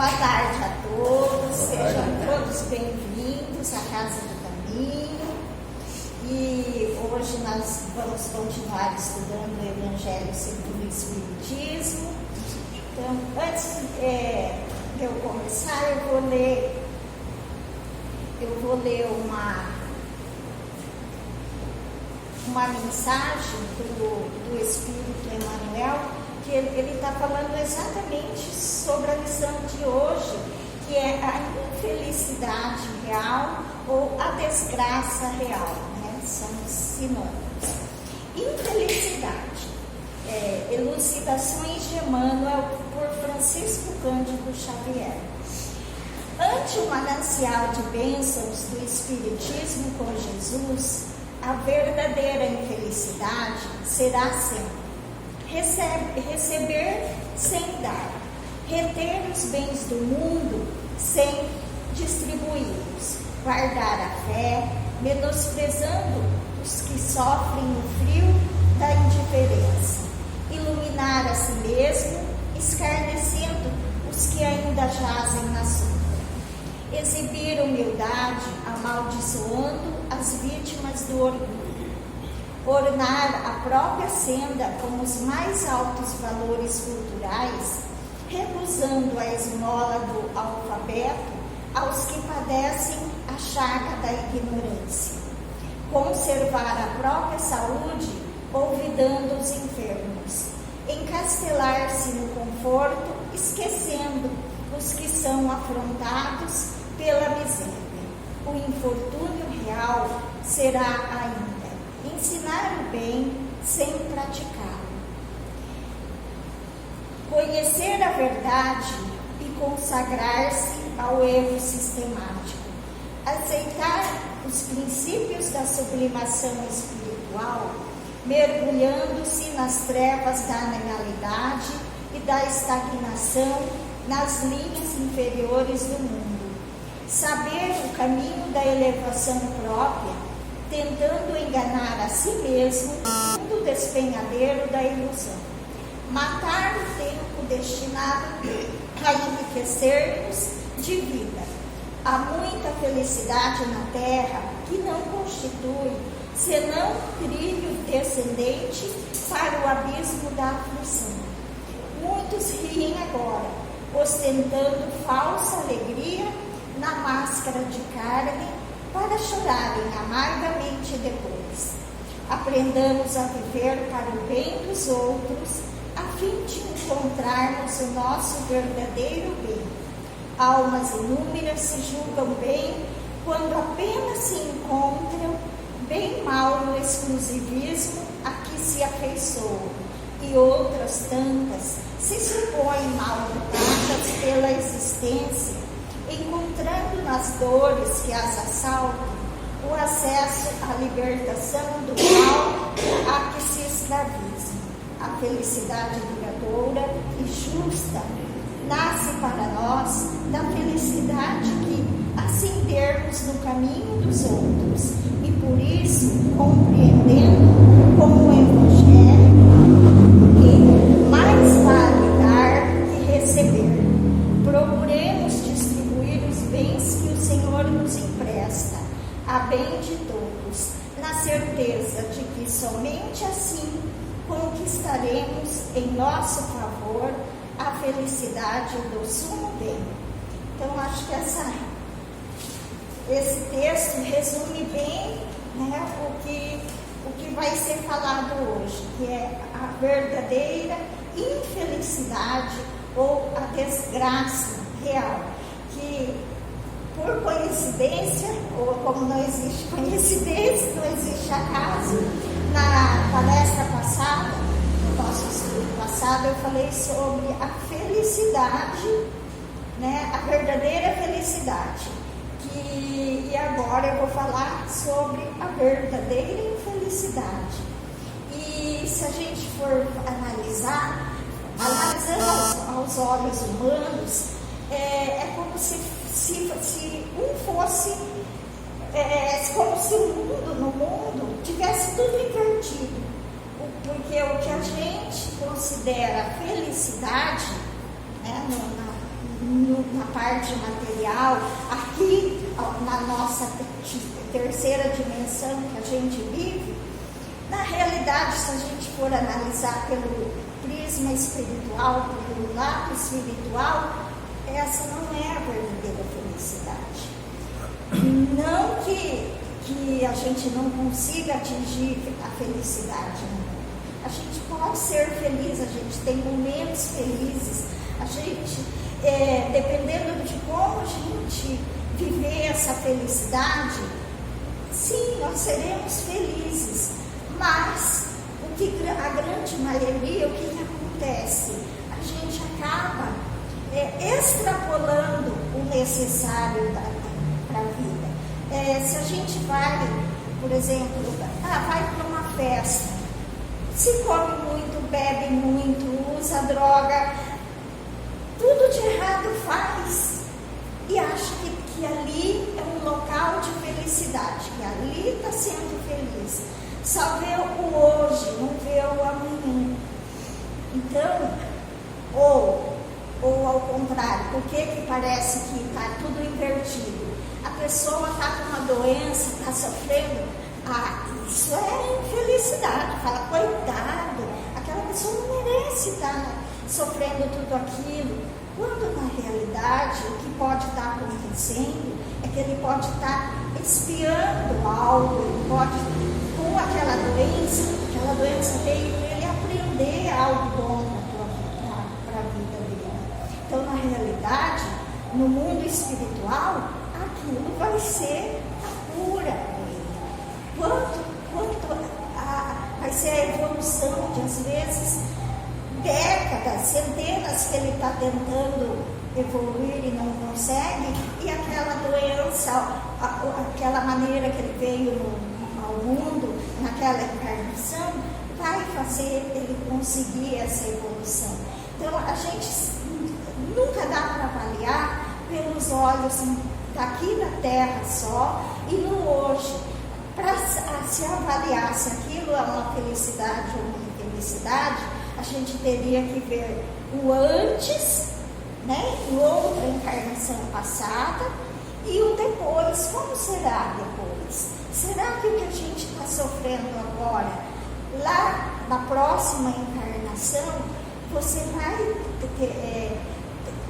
Boa tarde a todos, sejam todos bem-vindos à Casa do Caminho. E hoje nós vamos continuar estudando o Evangelho segundo o Espiritismo. Então, antes de eu começar, eu vou ler uma mensagem do Espírito Emmanuel, que ele está falando exatamente sobre a lição de hoje, que é a infelicidade real ou a desgraça real, né? São sinônimos. Infelicidade, Elucidações de Emmanuel por Francisco Cândido Xavier. Ante o manancial de bênçãos do Espiritismo com Jesus, a verdadeira infelicidade será sempre receber sem dar, reter os bens do mundo sem distribuí-los, guardar a fé, menosprezando os que sofrem o frio da indiferença, iluminar a si mesmo, escarnecendo os que ainda jazem na sombra, exibir humildade, amaldiçoando as vítimas do orgulho, ornar a própria senda com os mais altos valores culturais, recusando a esmola do alfabeto aos que padecem a chaga da ignorância, conservar a própria saúde, olvidando os enfermos, encastelar-se no conforto, esquecendo os que são afrontados pela miséria. O infortúnio real será ainda ensinar o bem sem praticá-lo, conhecer a verdade e consagrar-se ao erro sistemático, aceitar os princípios da sublimação espiritual, mergulhando-se nas trevas da animalidade e da estagnação nas linhas inferiores do mundo, saber o caminho da elevação própria, tentando enganar a si mesmo no despenhadeiro da ilusão, matar o tempo destinado a enriquecer-nos de vida. Há muita felicidade na terra que não constitui senão trilho descendente para o abismo da aflição. Muitos riem agora, ostentando falsa alegria na máscara de carne, para chorarem amargamente depois. Aprendamos a viver para o bem dos outros, a fim de encontrarmos o nosso verdadeiro bem. Almas inúmeras se julgam bem quando apenas se encontram bem mal no exclusivismo a que se afeiçoam, e outras tantas se supõem maltratadas pela existência, encontrando nas dores que as assaltam o acesso à libertação do mal a que se escravizam. A felicidade duradoura e justa nasce para nós da felicidade que ascendermos no caminho dos outros, e por isso, compreendendo como o Evangelho que mais vale dar que receber, procuremos bens que o Senhor nos empresta, a bem de todos, na certeza de que somente assim conquistaremos em nosso favor a felicidade do sumo bem. Então, acho que esse texto resume bem, né, o que vai ser falado hoje, que é a verdadeira infelicidade ou a desgraça real, que por coincidência, ou como não existe coincidência, não existe acaso, na palestra passada, no nosso estudo passado, eu falei sobre a felicidade, né, a verdadeira felicidade. E agora eu vou falar sobre a verdadeira infelicidade. E se a gente for analisando aos olhos humanos, é como se um fosse, como se no mundo tivesse tudo invertido, porque o que a gente considera felicidade, né, na parte material, aqui na nossa terceira dimensão que a gente vive, na realidade, se a gente for analisar pelo prisma espiritual, pelo lado espiritual, essa não é a verdadeira felicidade. Não que a gente não consiga atingir a felicidade, não. A gente pode ser feliz, a gente tem momentos felizes, a gente, dependendo de como a gente viver essa felicidade, sim, nós seremos felizes, mas a grande maioria, o que acontece? A gente acaba extrapolando o necessário para a vida. Se a gente vai, por exemplo, vai para uma festa, se come muito, bebe muito, usa droga, tudo de errado faz e acha que ali é um local de felicidade, que ali está sendo feliz. Só vê o hoje, não vê o amanhã. Então, ou ao contrário, por que parece que está tudo invertido? A pessoa está com uma doença, está sofrendo, isso é infelicidade, fala, coitado, aquela pessoa não merece estar sofrendo tudo aquilo, quando na realidade o que pode estar acontecendo é que ele pode estar espiando algo, ele pode, com aquela doença veio para ele aprender algo bom para a vida dele. Então, na realidade, no mundo espiritual, aquilo vai ser a cura para ele. Quanto vai ser a evolução de, às vezes, décadas, centenas que ele está tentando evoluir e não consegue, e aquela doença, aquela maneira que ele veio ao mundo, naquela encarnação, vai fazer ele conseguir essa evolução. Então, a gente nunca dá para avaliar pelos olhos daqui na Terra só e no hoje. Para se avaliar se aquilo é uma felicidade ou uma infelicidade, a gente teria que ver o antes, né, em outra encarnação passada, e o depois. Como será depois? Será que o que a gente está sofrendo agora, lá na próxima encarnação, você vai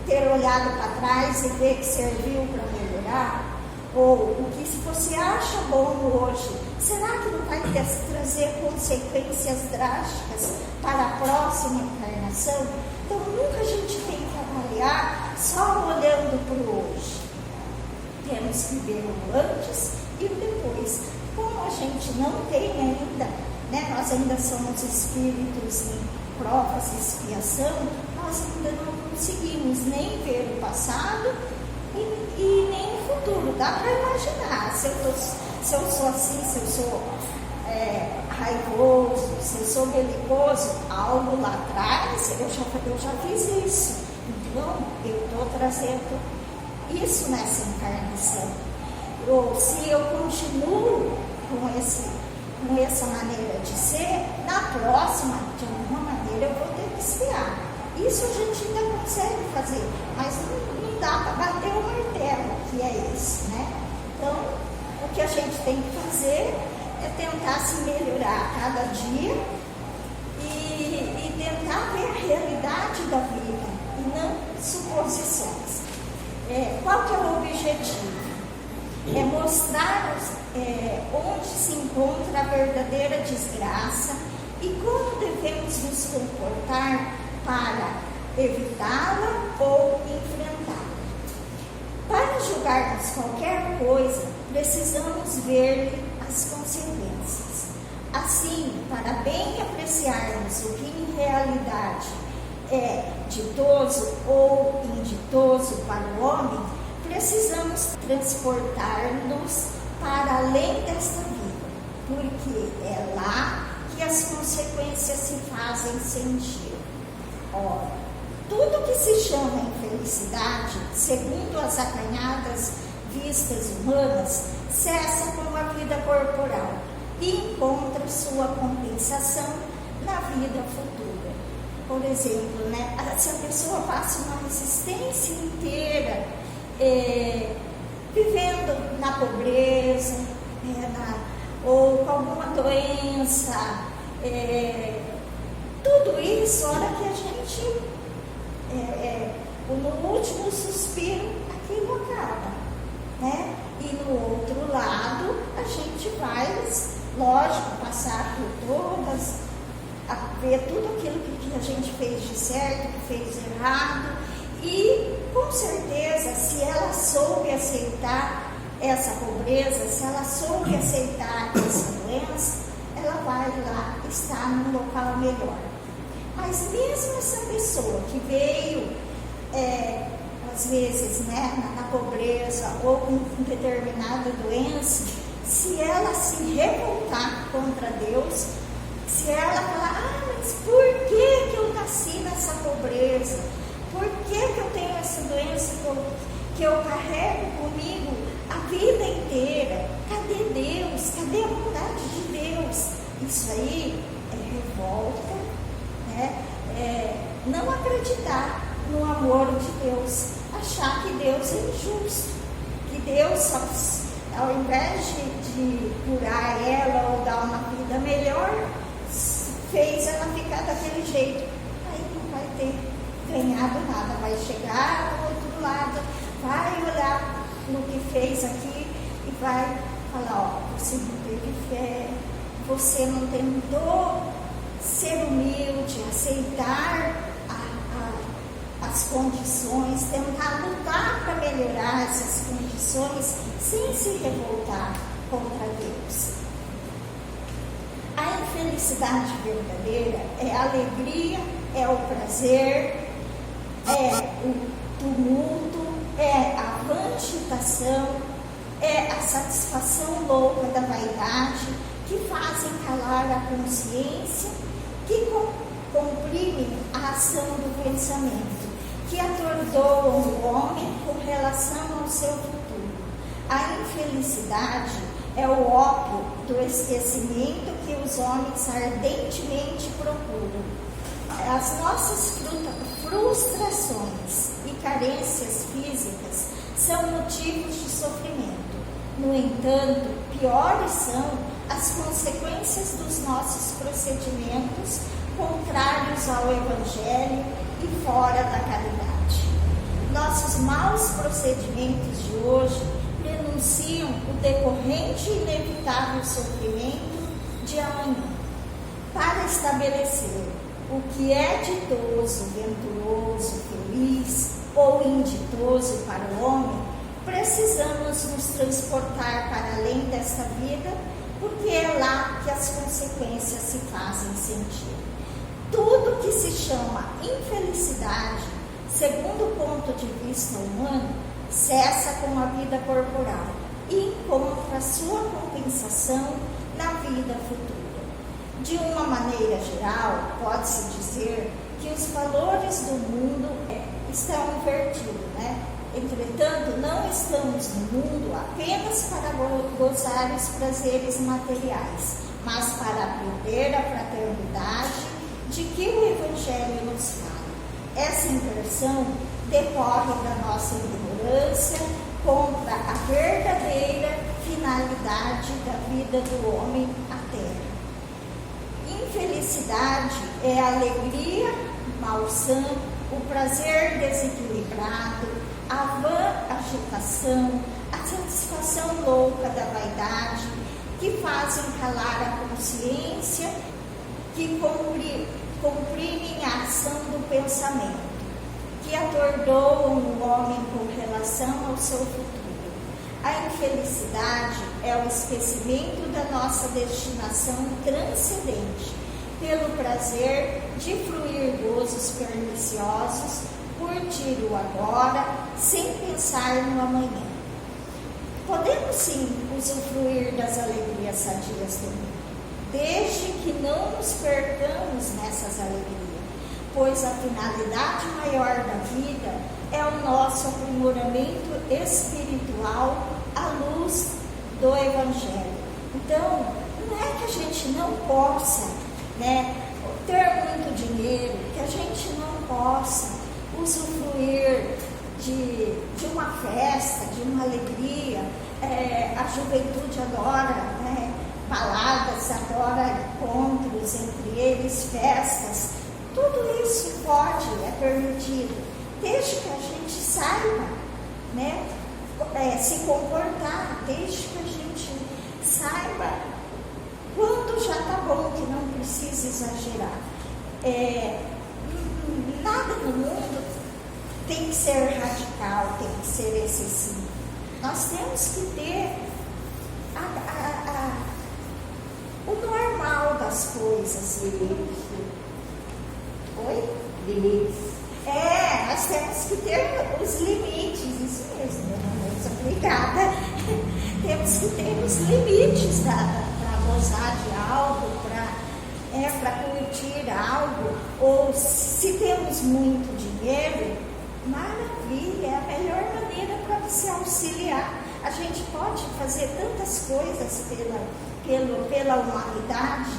ter olhado para trás e ver que serviu para melhorar? Ou o que se você acha bom hoje, será que não vai trazer consequências drásticas para a próxima encarnação? Então nunca a gente tem que avaliar só olhando para o hoje. Temos que ver o antes e o depois. Como a gente não tem ainda, né, nós ainda somos espíritos em provas e expiação, nós ainda não conseguimos nem ver o passado e nem o futuro. Dá para imaginar, se eu sou assim, se eu sou raivoso, se eu sou belicoso, algo lá atrás, eu já fiz isso. Então, eu estou trazendo isso nessa encarnação. Ou se eu continuo com essa maneira de ser, na próxima, de alguma maneira, eu vou ter que espiar. Isso a gente ainda consegue fazer, mas não dá para bater o martelo, que é isso, né? Então, o que a gente tem que fazer é tentar se melhorar cada dia e tentar ver a realidade da vida e não suposições. Qual que é o objetivo? É mostrar onde se encontra a verdadeira desgraça e como devemos nos comportar para evitá-la ou enfrentá-la. Para julgarmos qualquer coisa, precisamos ver as consequências. Assim, para bem apreciarmos o que em realidade é ditoso ou inditoso para o homem, precisamos transportar-nos para além desta vida, porque é lá que as consequências se fazem sentir. Ora, tudo que se chama infelicidade, segundo as acanhadas vistas humanas, cessa com a vida corporal e encontra sua compensação na vida futura. por exemplo, né, se a pessoa passa uma existência inteira vivendo na pobreza, ou com alguma doença, tudo isso, a hora que a gente, no último suspiro, aquilo acaba, né? E no outro lado, a gente vai, lógico, passar por todas, ver tudo aquilo que a gente fez de certo, que fez de errado, e com certeza, se ela soube aceitar essa pobreza, se ela soube aceitar essa doença, ela vai lá estar num local melhor. Mas mesmo essa pessoa que veio, às vezes, né, na pobreza ou com determinada doença, se ela se revoltar contra Deus, se ela falar, mas por que eu nasci nessa pobreza? Por que eu tenho essa doença que eu carrego comigo a vida inteira? Cadê Deus? Cadê a bondade de Deus? Isso aí é revolta, né? Não acreditar no amor de Deus, achar que Deus é injusto, que Deus, ao invés de curar ela ou dar uma vida melhor, fez ela ficar daquele jeito. Aí não vai ter ganhado nada, vai chegar do outro lado, vai olhar no que fez aqui e vai falar, você não teve fé, você não tentou ser humilde, aceitar as condições, tentar lutar para melhorar essas condições sem se revoltar contra Deus. A infelicidade verdadeira é a alegria, é o prazer, é o tumulto, é a agitação, é a satisfação louca da vaidade, que fazem calar a consciência, que comprimem a ação do pensamento, que atordoam o homem com relação ao seu futuro. A infelicidade é o ópio do esquecimento que os homens ardentemente procuram. As nossas frustrações e carências físicas são motivos de sofrimento. No entanto, piores são as consequências dos nossos procedimentos contrários ao Evangelho e fora da caridade. Nossos maus procedimentos de hoje denunciam o decorrente e inevitável sofrimento de amanhã. Para estabelecer o que é ditoso, venturoso, feliz ou inditoso para o homem, precisamos nos transportar para além desta vida, porque é lá que as consequências se fazem sentir. Tudo que se chama infelicidade, segundo o ponto de vista humano, cessa com a vida corporal e encontra sua compensação na vida futura. De uma maneira geral, pode-se dizer que os valores do mundo estão invertidos, né? Entretanto, não estamos no mundo apenas para gozar os prazeres materiais, mas para aprender a fraternidade de que o Evangelho nos fala. Essa inversão decorre da nossa ignorância contra a verdadeira finalidade da vida do homem à terra. Infelicidade é a alegria malsã, o prazer desequilibrado, a vã agitação, a satisfação louca da vaidade, que fazem calar a consciência, que comprimem a ação do pensamento, que atordoam o homem com relação ao seu futuro. A infelicidade é o esquecimento da nossa destinação transcendente, pelo prazer de fruir gozos perniciosos, curtir o agora, sem pensar no amanhã. Podemos sim usufruir das alegrias sadias do mundo, desde que não nos percamos nessas alegrias, pois a finalidade maior da vida é o nosso aprimoramento espiritual à luz do Evangelho. Então, não é que a gente não possa, né, ter muito dinheiro, que a gente não possa usufruir de uma festa, de uma alegria. A juventude adora, né, baladas, adora encontros entre eles, festas. Tudo isso pode, é permitido, desde que a gente saiba, né, se comportar, desde que a gente saiba quando já está bom, que não precisa exagerar. Nada no mundo tem que ser radical, tem que ser excessivo. Nós temos que ter o normal das coisas. Oi? Limites. Nós temos que ter os limites, isso mesmo, muito obrigada. Temos que ter os limites para gozar de algo, para curtir algo. Ou se temos muito dinheiro, maravilha, é a melhor maneira para se auxiliar. A gente pode fazer tantas coisas pela humanidade,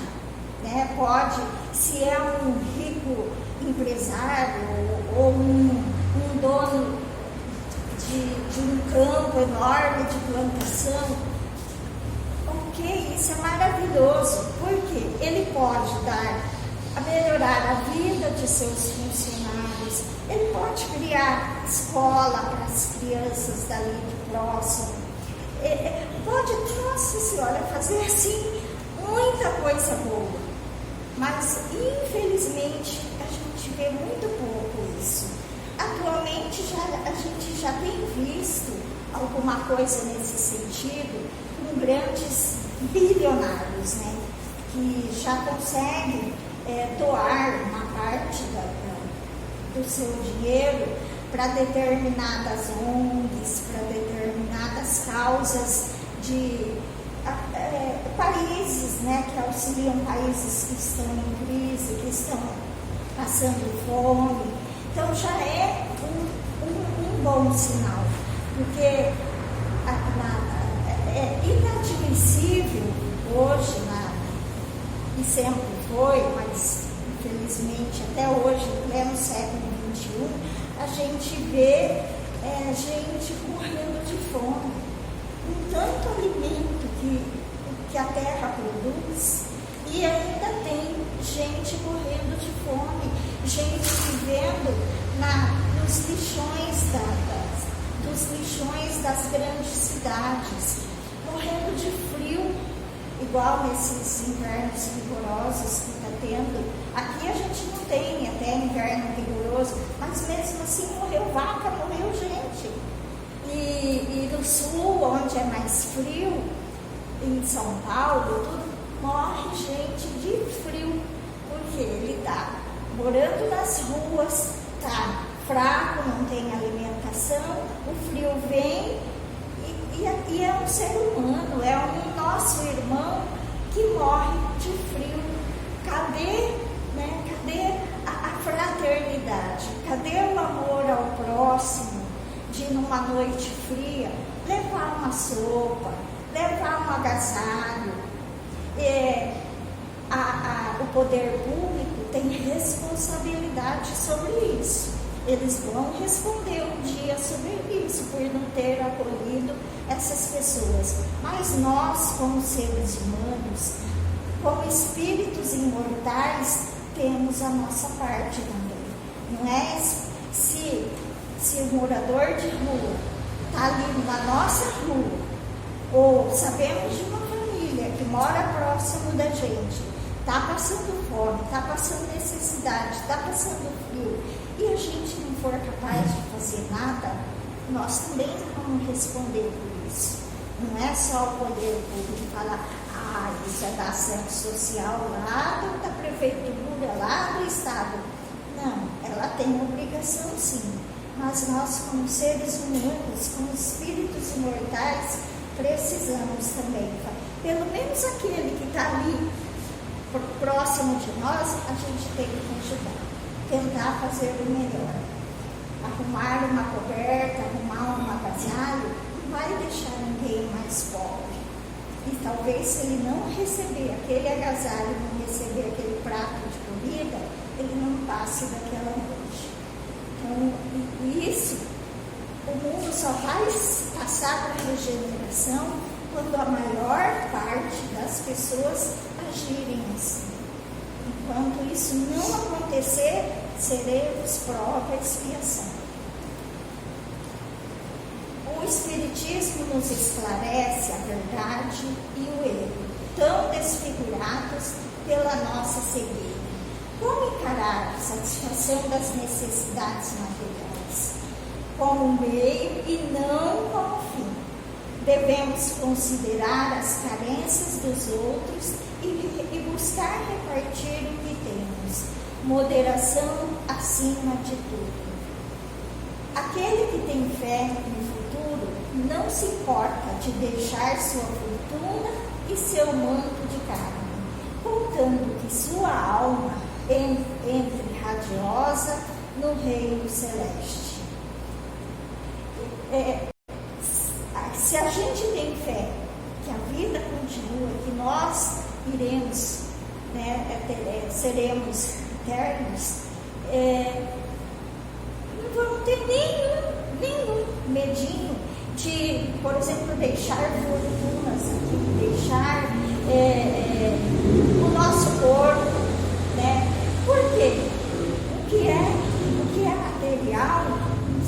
né? Pode, se é um rico empresário ou um dono de um campo enorme de plantação, ok, isso é maravilhoso, porque ele pode melhorar a vida de seus funcionários, ele pode criar escola para as crianças dali de próximo, pode, nossa senhora, fazer assim muita coisa boa, mas infelizmente a gente vê muito pouco isso. Atualmente a gente já tem visto alguma coisa nesse sentido com grandes bilionários, né, que já conseguem doar uma parte do seu dinheiro para determinadas ONGs, para determinadas causas de países, né, que auxiliam países que estão em crise, que estão passando fome. Então já é um bom sinal, porque é inadmissível hoje, e sempre foi, mas infelizmente até hoje, em pleno século XXI, a gente vê gente morrendo de fome, com tanto alimento que a terra produz, e ainda tem gente morrendo de fome, gente vivendo nos lixões das grandes cidades, morrendo de frio, igual nesses invernos rigorosos que está tendo. Aqui a gente não tem até inverno rigoroso, mas mesmo assim morreu vaca, morreu gente. E no sul, onde é mais frio, em São Paulo, tudo, morre gente de frio, porque ele está morando nas ruas, está fraco, não tem alimentação, o frio vem e é um ser humano, é um nosso irmão que morre de frio. Cadê, né? Cadê a fraternidade? Cadê o amor ao próximo de, numa noite fria, levar uma sopa, levar um agasalho? O poder público tem responsabilidade sobre isso. Eles vão responder um dia sobre isso, por não ter acolhido essas pessoas. Mas nós, como seres humanos, como espíritos imortais, temos a nossa parte também. Não é se o morador de rua está ali na nossa rua, ou sabemos de uma família que mora próximo da gente, está passando fome, está passando necessidade, está passando frio, e a gente não for capaz de fazer nada, nós também vamos responder por isso. Não é só o poder público falar, isso é da ação social lá da prefeitura, lá do estado. Não, ela tem obrigação sim, mas nós, como seres humanos, como espíritos imortais, precisamos também, pelo menos aquele que está ali próximo de nós, a gente tem que ajudar, tentar fazer o melhor, arrumar uma coberta, arrumar um agasalho, não vai deixar ninguém mais pobre. E talvez, se ele não receber aquele agasalho, não receber aquele prato de vida, ele não passe daquela noite. Então, isso, o mundo só vai passar para a regeneração quando a maior parte das pessoas agirem assim. Enquanto isso não acontecer, seremos prova e expiação. O Espiritismo nos esclarece a verdade e o erro, tão desfigurados pela nossa cegueira. Como encarar a satisfação das necessidades materiais? Como meio e não como fim. Devemos considerar as carências dos outros e buscar repartir o que temos. Moderação acima de tudo. Aquele que tem fé no futuro não se importa de deixar sua fortuna e seu manto de carne, contando que sua alma entre radiosa no reino celeste. Se a gente tem fé que a vida continua, que nós iremos, seremos eternos, não vamos ter nenhum medinho de, por exemplo, deixar fortunas aqui, deixar o nosso corpo, né? Por quê? O que é material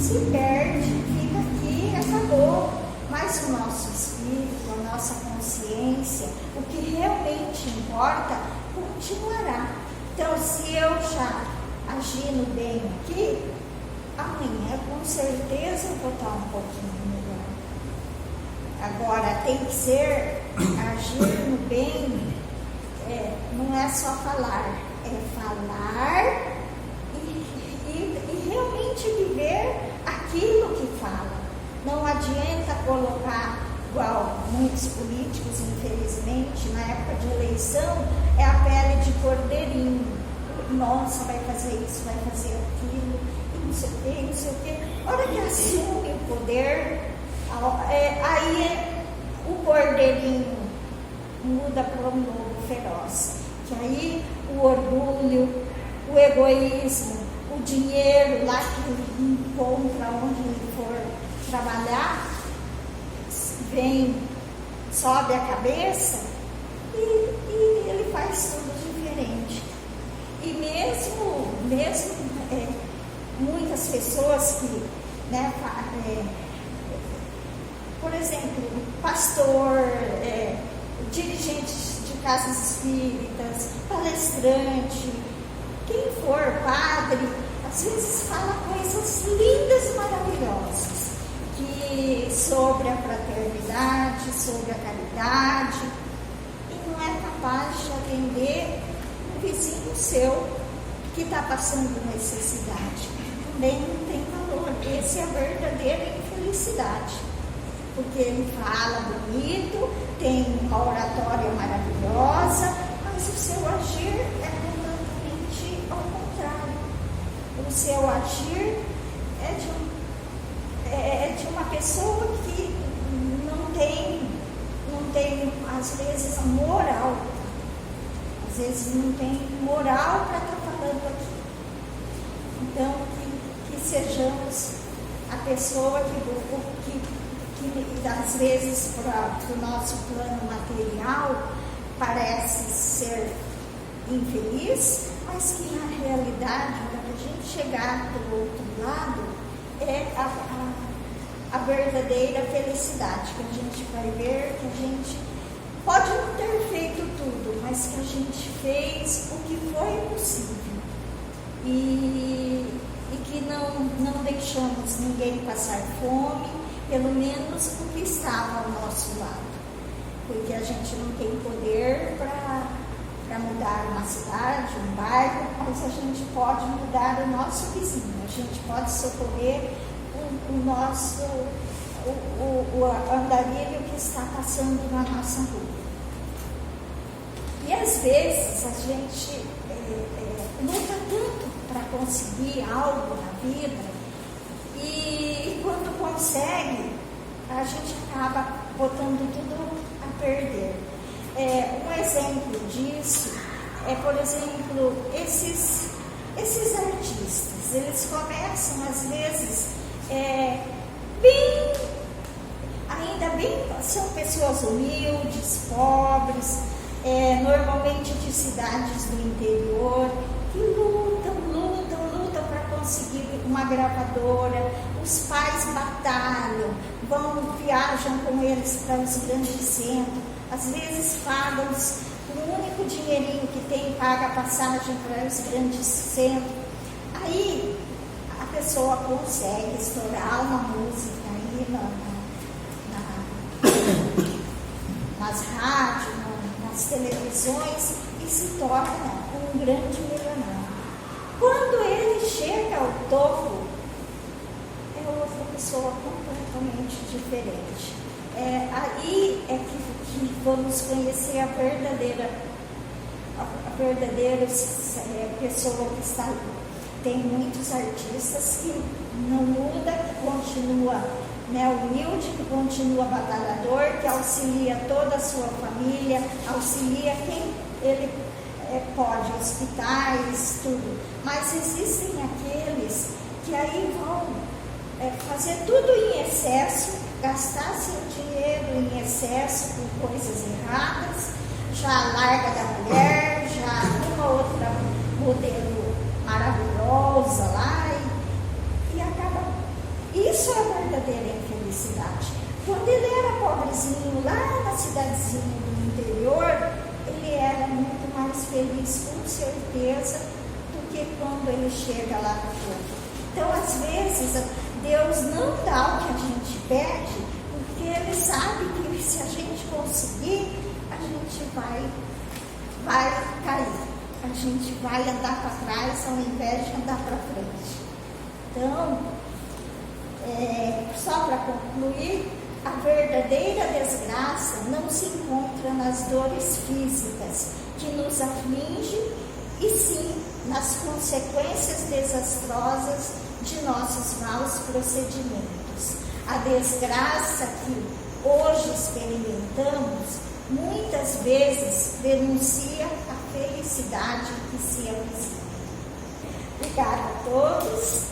se perde, fica aqui e acabou. Mas o nosso espírito, a nossa consciência, o que realmente importa, continuará. Então, se eu já agir no bem aqui, amanhã com certeza eu vou estar um pouquinho melhor. Agora, tem que ser agir no bem, não é só falar, é falar e realmente viver aquilo que fala. Não adianta colocar, igual muitos políticos, infelizmente, na época de eleição, é a pele de cordeirinho. Nossa, vai fazer isso, vai fazer aquilo, e não sei o quê, não sei o quê. A hora que assume o poder, aí o cordeirinho muda para um lobo feroz. Que aí o orgulho, o egoísmo, o dinheiro lá que ele encontra onde ele for trabalhar, sobe a cabeça e ele faz tudo diferente. E mesmo muitas pessoas que, por exemplo, pastor, dirigentes de casas espíritas, palestrante, quem for, padre, às vezes fala coisas lindas e maravilhosas sobre a fraternidade, sobre a caridade, e não é capaz de atender um vizinho seu que está passando necessidade. Também não tem valor. Essa é a verdadeira infelicidade, porque ele fala bonito, tem uma oratória maravilhosa, mas o seu agir é completamente ao contrário. O seu agir é de uma pessoa que não tem, às vezes, moral. Às vezes não tem moral para estar falando aqui. Então, que sejamos a pessoa que às vezes, para o nosso plano material, parece ser infeliz, mas que na realidade, para a gente chegar do outro lado, é a verdadeira felicidade, que a gente vai ver que a gente pode não ter feito tudo, mas que a gente fez o que foi possível e que não deixamos ninguém passar fome, pelo menos o que estava ao nosso lado, porque a gente não tem poder para mudar uma cidade, um bairro, mas a gente pode mudar o nosso vizinho, a gente pode socorrer o andarilho que está passando na nossa rua. E às vezes a gente luta tanto para conseguir algo na vida, e quando consegue, a gente acaba botando tudo a perder. Um exemplo disso por exemplo, esses artistas, eles começam às vezes ainda bem, são pessoas humildes, pobres, normalmente de cidades do interior, que lutam para conseguir uma gravadora. Os pais batalham, viajam com eles para os grandes centros, às vezes pagam o único dinheirinho que tem, paga a passagem para os grandes centros. Aí a pessoa consegue estourar uma música aí nas rádios, nas televisões, e se torna um grande milionário. Quando ele chega ao topo, é outra pessoa completamente diferente. Aí é que vamos conhecer a verdadeira pessoa que está ali. Tem muitos artistas que não muda, que continua humilde, que continua batalhador, que auxilia toda a sua família, auxilia quem ele pode, hospitais, tudo. Mas existem aqueles que aí vão fazer tudo em excesso, gastar seu dinheiro em excesso com coisas erradas, já larga da mulher, já uma outra modelo maravilhosa lá e acaba. Isso é a verdadeira infelicidade. Quando ele era pobrezinho lá na cidadezinha do interior, ele era muito mais feliz, com certeza, do que quando ele chega lá no topo. Então, às vezes, Deus não dá o que a gente pede, porque Ele sabe que se a gente conseguir, a gente vai cair. A gente vai andar para trás ao invés de andar para frente. Então, só para concluir, a verdadeira desgraça não se encontra nas dores físicas que nos afligem, e sim nas consequências desastrosas de nossos maus procedimentos. A desgraça que hoje experimentamos muitas vezes denuncia a felicidade que se avizinha. Obrigada a todos.